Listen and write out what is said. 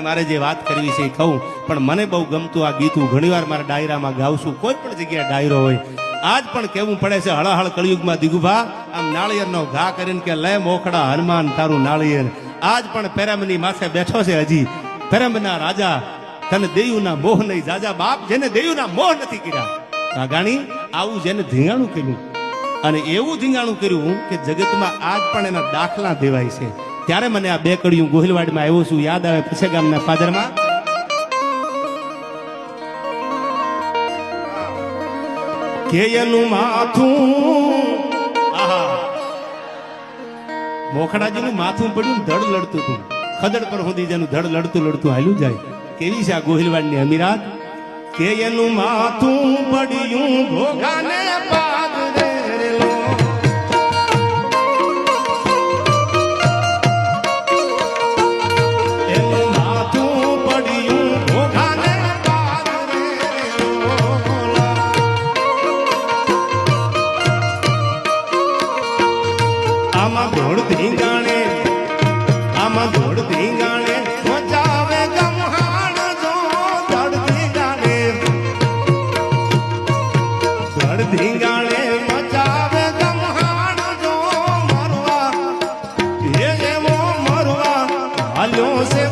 મારે જે વાત કરવી છે એ કહું, પણ મને બહુ ગમતું આ ગીત હું ઘણીવાર મારા ડાયરામાં ગાઉં છું. કોઈ પણ જગ્યાએ ડાયરો હોય આજ પણ કેવું પડે છે હળહળ કળિયુગમાં દિગુભા આમ નાળિયેરનો ઘા કરીને કે લે મોખડા હનુમાન તારું નાળિયેર. આજ પણ પેરામની માથે બેઠો છે હજી પેરામના રાજા, તને દેયુના મોહ નહીં જાજા બાપ, જેને દેયુના મોહ નથી કર્યા. રાગાણી આવું જેને ધીંગાણું કર્યું અને એવું ધીંગાણું કર્યું કે જગતમાં આજ પણ એના દાખલા દેવાય છે. ત્યારે મને આ બે કડિયું ગોહિલવાડમાં આવ્યો છું યાદ આવે પછે ગામના પાદરમાં. કે એનું માથું આહા મોખડાજીનું માથું પડ્યું ધડ લડતું હતું, ખદડ પર સુધી જેનું ધડ લડતું લડતું હાલ્યું જાય. કેવી છે આ ગોહિલવાડની અમીરાત. કે એનું માથું પડ્યું ઘોઘાને પાદરે રેલો, એનું માથું પડ્યું ઘોઘાને પાદરે રેલો. આમાં ધોળ ધીંગાણે, આમાં ધોળ ધીંગાણે મચાવે ગમહાણ જો ધડ ધીંગાણે, ધડ ધીંગાણે મચાવે ગમહાણ જો મરવા એ એવો મરવા હાલ્યો છે